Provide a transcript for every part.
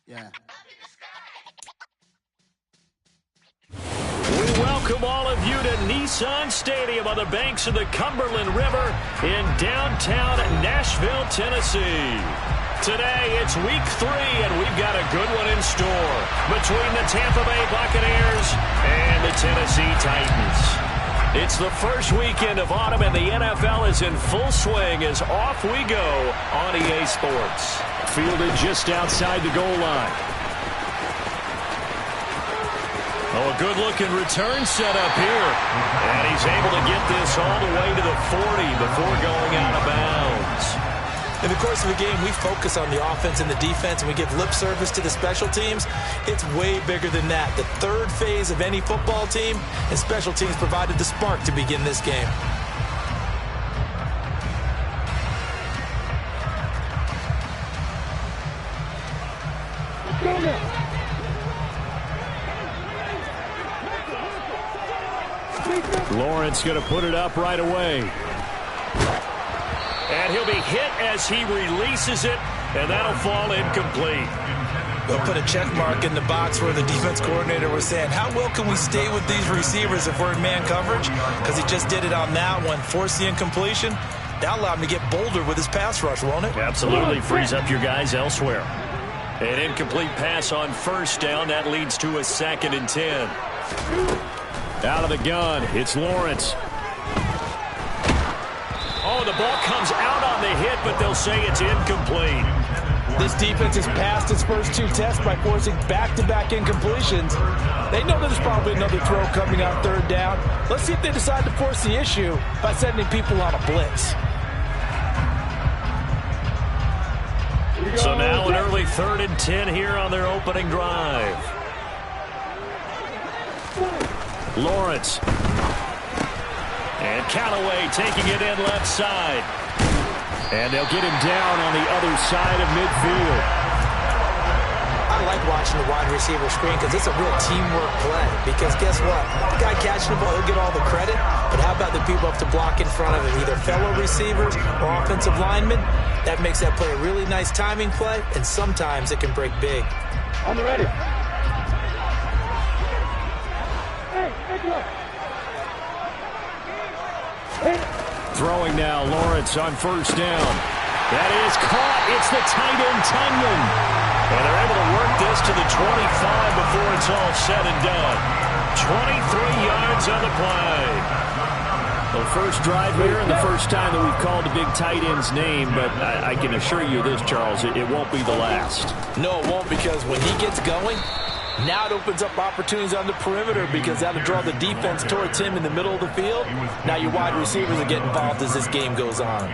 Yeah. We welcome all of you to Nissan Stadium on the banks of the Cumberland River in downtown Nashville, Tennessee. Today, it's week 3, and we've got a good one in store between the Tampa Bay Buccaneers and the Tennessee Titans. It's the first weekend of autumn, and the NFL is in full swing as off we go on EA Sports. Fielded just outside the goal line. Oh, a good-looking return set up here. And he's able to get this all the way to the 40 before going out of bounds. In the course of the game, we focus on the offense and the defense, and we give lip service to the special teams. It's way bigger than that. The third phase of any football team, and special teams provided the spark to begin this game. Lawrence going to put it up right away. And he'll be hit as he releases it, and that'll fall incomplete. They'll put a check mark in the box where the defense coordinator was saying, how well can we stay with these receivers if we're in man coverage? Because he just did it on that one, forced the incompletion. That'll allow him to get bolder with his pass rush, won't it? Absolutely, frees up your guys elsewhere. An incomplete pass on first down. That leads to a 2nd and 10. Out of the gun, it's Lawrence. Oh, the ball comes out on the hit, but they'll say it's incomplete. This defense has passed its first 2 tests by forcing back-to-back incompletions. They know there's probably another throw coming on 3rd down. Let's see if they decide to force the issue by sending people on a blitz. So now an early 3rd and 10 here on their opening drive. Lawrence. And Callaway taking it in left side. And they'll get him down on the other side of midfield. I like watching the wide receiver screen because it's a real teamwork play. Because guess what? The guy catching the ball, he'll get all the credit. But how about the people up to block in front of him, either fellow receivers or offensive linemen? That makes that play a really nice timing play, and sometimes it can break big. On the ready. Hey, take a look. Throwing now, Lawrence on first down. That is caught. It's the tight end, Tunyon. And they're able to work this to the 25 before it's all said and done. 23 yards on the play. The first drive here and the first time that we've called the big tight end's name, but I can assure you this, Charles, it won't be the last. No, it won't, because when he gets going, now it opens up opportunities on the perimeter because that'll draw the defense towards him in the middle of the field. Now your wide receivers will get involved as this game goes on.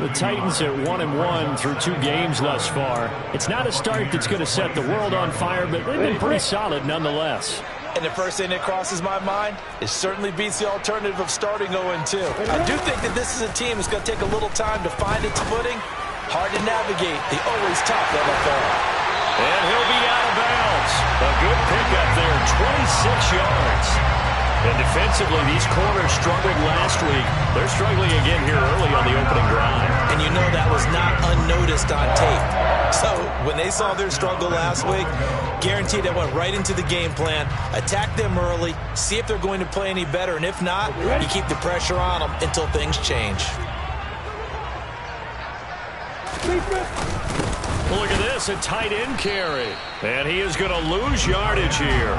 The Titans are 1-1 through 2 games thus far. It's not a start that's going to set the world on fire, but they've been pretty solid nonetheless. And the first thing that crosses my mind is certainly beats the alternative of starting 0-2. I do think that this is a team that's going to take a little time to find its footing. Hard to navigate the always tough NFL. And he'll be out of bounds. A good pickup there, 26 yards. And defensively, these corners struggled last week. They're struggling again here early on the opening drive. And you know that was not unnoticed on tape. So when they saw their struggle last week, guaranteed they went right into the game plan, attack them early, see if they're going to play any better. And if not, you keep the pressure on them until things change. Look at this, a tight end carry. And he is going to lose yardage here.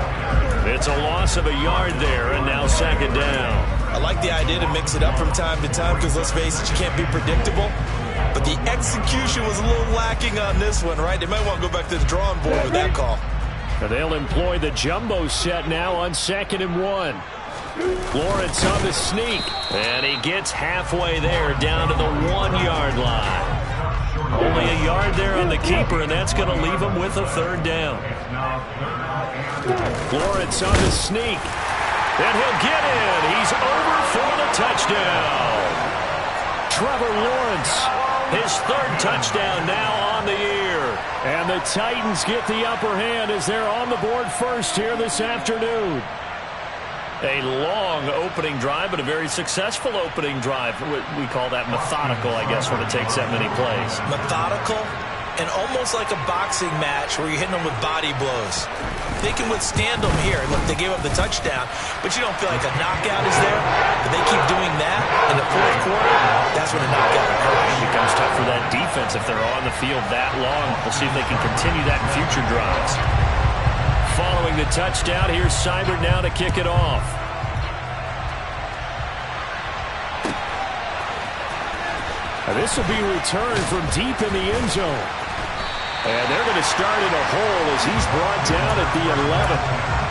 It's a loss of a yard there, and now 2nd down. I like the idea to mix it up from time to time because, let's face it, you can't be predictable. But the execution was a little lacking on this one, right? They might want to go back to the drawing board with that call. They'll employ the jumbo set now on 2nd and 1. Lawrence on the sneak. And he gets halfway there down to the 1-yard line. Only a yard there on the keeper, and that's going to leave him with a 3rd down. Lawrence on the sneak. And he'll get in. He's over for the touchdown. Trevor Lawrence, his 3rd touchdown now on the year. And the Titans get the upper hand as they're on the board first here this afternoon. A long opening drive, but a very successful opening drive. We call that methodical, I guess, when it takes that many plays. Methodical, and almost like a boxing match where you're hitting them with body blows. They can withstand them here. Look, they gave up the touchdown, but you don't feel like a knockout is there. But they keep doing that in the fourth quarter, that's when a knockout occurs. It becomes tough for that defense if they're on the field that long. We'll see if they can continue that in future drives. Following the touchdown, here's Seibert now to kick it off. And this will be returned from deep in the end zone. And they're going to start in a hole as he's brought down at the 11.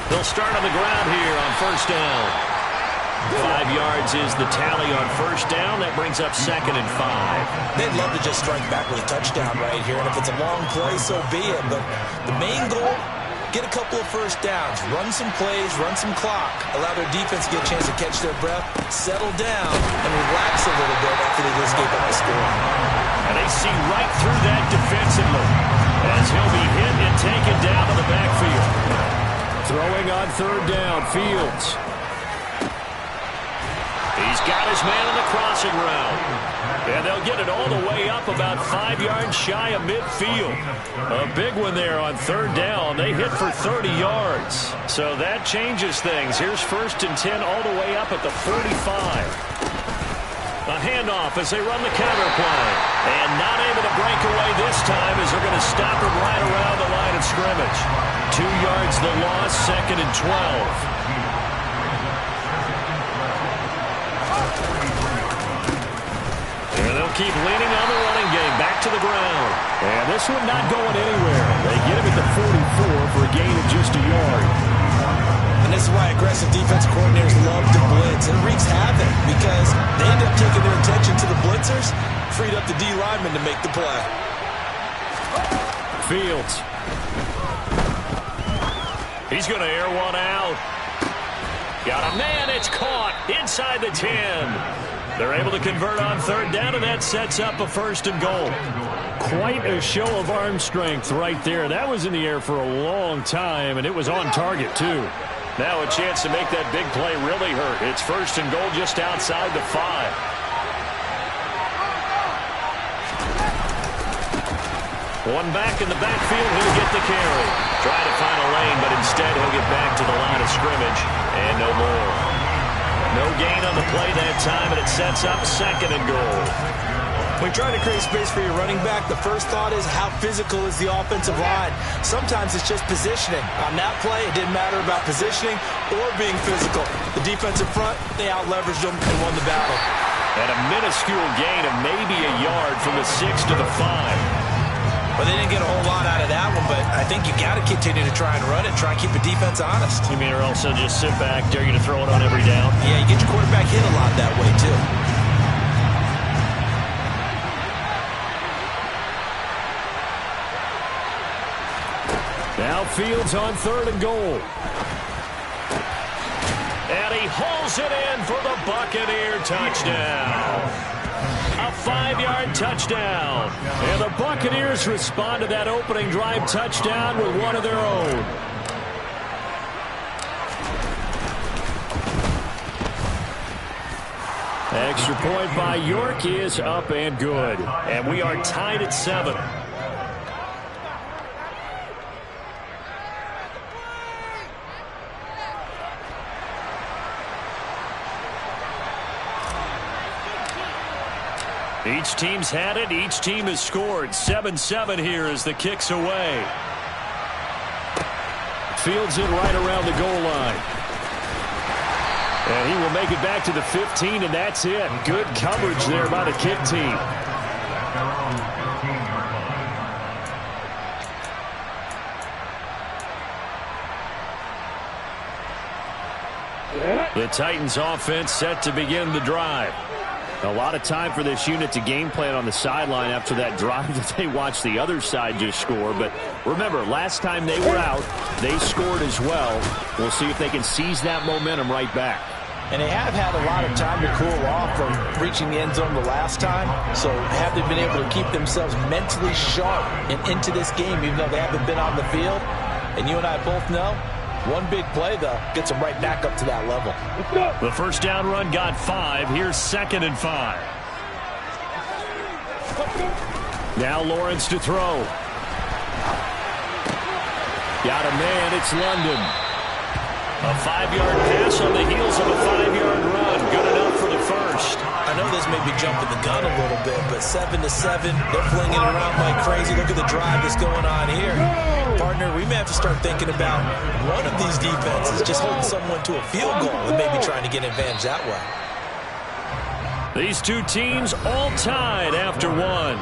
They'll start on the ground here on first down. 5 yards is the tally on first down. That brings up 2nd and 5. They'd love to just strike back with a touchdown right here, and if it's a long play, so be it. But the main goal, get a couple of first downs, run some plays, run some clock, allow their defense to get a chance to catch their breath, settle down, and relax a little bit after they just gave up a score. And they see right through that defensively as he'll be hit and taken down to the backfield. Throwing on third down, Fields. He's got his man on the crossing route. And they'll get it all the way up about 5 yards shy of midfield. A big one there on third down. They hit for 30 yards. So that changes things. Here's 1st and 10 all the way up at the 45. A handoff as they run the counter play. And not able to break away this time as they're going to stop him right around the line of scrimmage. 2 yards the loss, 2nd and 12. And they'll keep leaning on the running game. Back to the ground. And this one not going anywhere. They get him at the 44 for a gain of just a yard. And this is why aggressive defensive coordinators love to blitz. It wreaks havoc because they end up taking their attention to the blitzers, freed up the D lineman to make the play. Fields. He's going to air one out. Got a man. It's caught inside the 10. They're able to convert on third down, and that sets up a 1st and goal. Quite a show of arm strength right there. That was in the air for a long time, and it was on target, too. Now a chance to make that big play really hurt. It's 1st and goal just outside the 5. One back in the backfield. He'll get the carry. Try to find a lane, but instead he'll get back to the line of scrimmage, and no more. No gain on the play that time, and it sets up 2nd and goal. When trying to create space for your running back, the first thought is how physical is the offensive line. Sometimes it's just positioning. On that play, it didn't matter about positioning or being physical. The defensive front, they out-leveraged them and won the battle. And a minuscule gain of maybe a yard from the 6 to the 5. Well, they didn't get a whole lot out of that one, but I think you got to continue to try and run it, try and keep the defense honest. You mean, or also just sit back, dare you to throw it on every down? Yeah, you get your quarterback hit a lot that way, too. Now Fields on 3rd and goal. And he hauls it in for the Buccaneer touchdown. A 5-yard touchdown. And the Buccaneers respond to that opening drive touchdown with one of their own. Extra point by York is up and good. And we are tied at 7. Each team's had it. Each team has scored. 7-7 here as the kick's away. Fields in right around the goal line. And he will make it back to the 15, and that's it. Good coverage there by the kick team. The Titans offense set to begin the drive. A lot of time for this unit to game plan on the sideline after that drive that they watched the other side just score. But remember, last time they were out, they scored as well. We'll see if they can seize that momentum right back. And they have had a lot of time to cool off from reaching the end zone the last time. So have they been able to keep themselves mentally sharp and into this game, even though they haven't been on the field? And you and I both know, one big play, though, gets them right back up to that level. Let's go. The first down run got 5. Here's 2nd and 5. Now Lawrence to throw. Got a man. It's London. A 5-yard pass on the heels of a 5-yard run. Good enough for the first. I know this may be jumping the gun a little bit, but 7-7, they're flinging it around like crazy. Look at the drive that's going on here. Partner, we may have to start thinking about one of these defenses just holding someone to a field goal and maybe trying to get an advantage that way. These two teams all tied after one.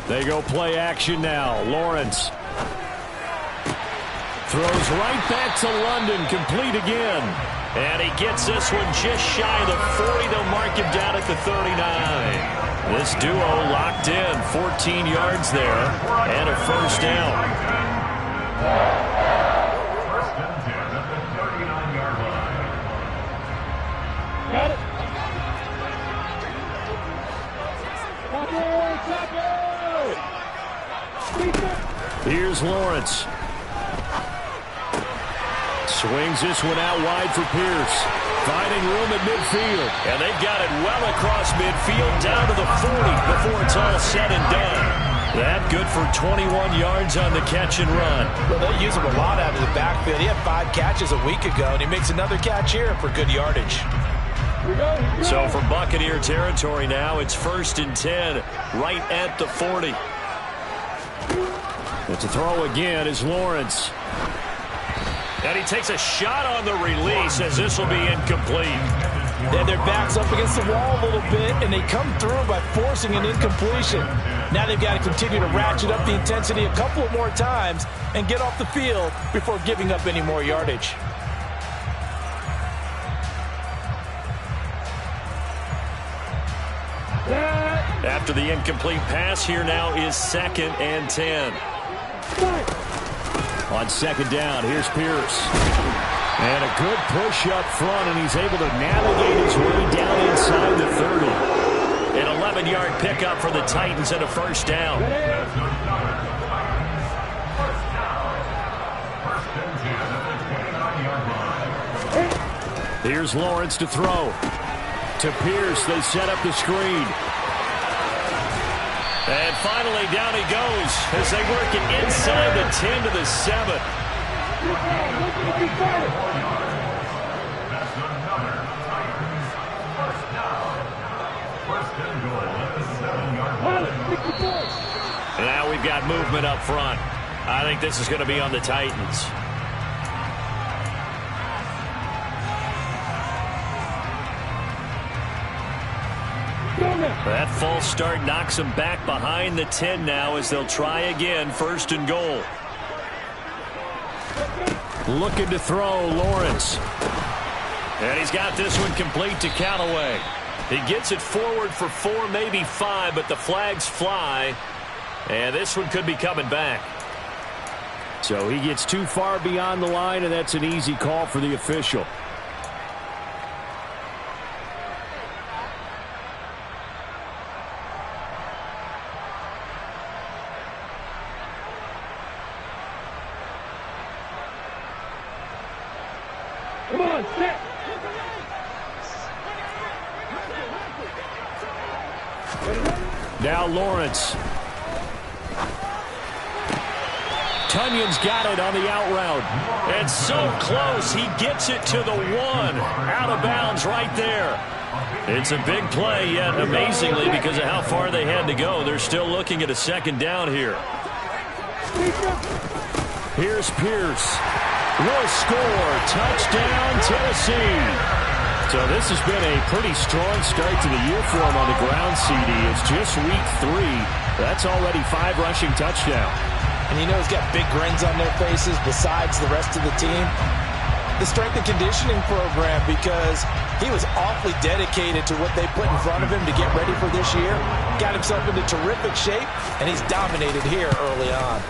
They go play action now. Lawrence throws right back to London, complete again. And he gets this one just shy of the 40. They'll mark him down at the 39. This duo locked in, 14 yards there, and a first down. Got it. Here's Lawrence. Swings this one out wide for Pierce. Finding room at midfield. And they've got it well across midfield down to the 40 before it's all said and done. That good for 21 yards on the catch and run. Well, they use him a lot out of the backfield. He had 5 catches a week ago, and he makes another catch here for good yardage. So for Buccaneer territory now, it's 1st and 10 right at the 40. But to throw again is Lawrence. And he takes a shot on the release as this will be incomplete. Then their back's up against the wall a little bit, and they come through by forcing an incompletion. Now they've got to continue to ratchet up the intensity a couple of more times and get off the field before giving up any more yardage. After the incomplete pass, here now is 2nd and 10. On 2nd down, here's Pierce. And a good push up front, and he's able to navigate his way down inside the 30. An 11-yard pickup for the Titans and a first down. Here's Lawrence to throw. To Pierce, they set up the screen. And finally, down he goes as they work it inside the 10 to the 7. Now we've got movement up front. I think this is going to be on the Titans. That false start knocks them back behind the 10 now as they'll try again, 1st and goal. Looking to throw, Lawrence. And he's got this one complete to Callaway. He gets it forward for 4, maybe 5, but the flags fly. And this one could be coming back. So he gets too far beyond the line, and that's an easy call for the official. Come on, set. Now Lawrence. Tunyon's got it on the out route. And so close, he gets it to the 1. Out of bounds right there. It's a big play, yet amazingly, because of how far they had to go, they're still looking at a 2nd down here. Here's Pierce. Will score. Touchdown, Tennessee. So this has been a pretty strong start to the year for him on the ground, CD. It's just week 3. That's already 5 rushing touchdowns. And you know he's got big grins on their faces besides the rest of the team. The strength and conditioning program, because he was awfully dedicated to what they put in front of him to get ready for this year. Got himself into terrific shape, and he's dominated here early on.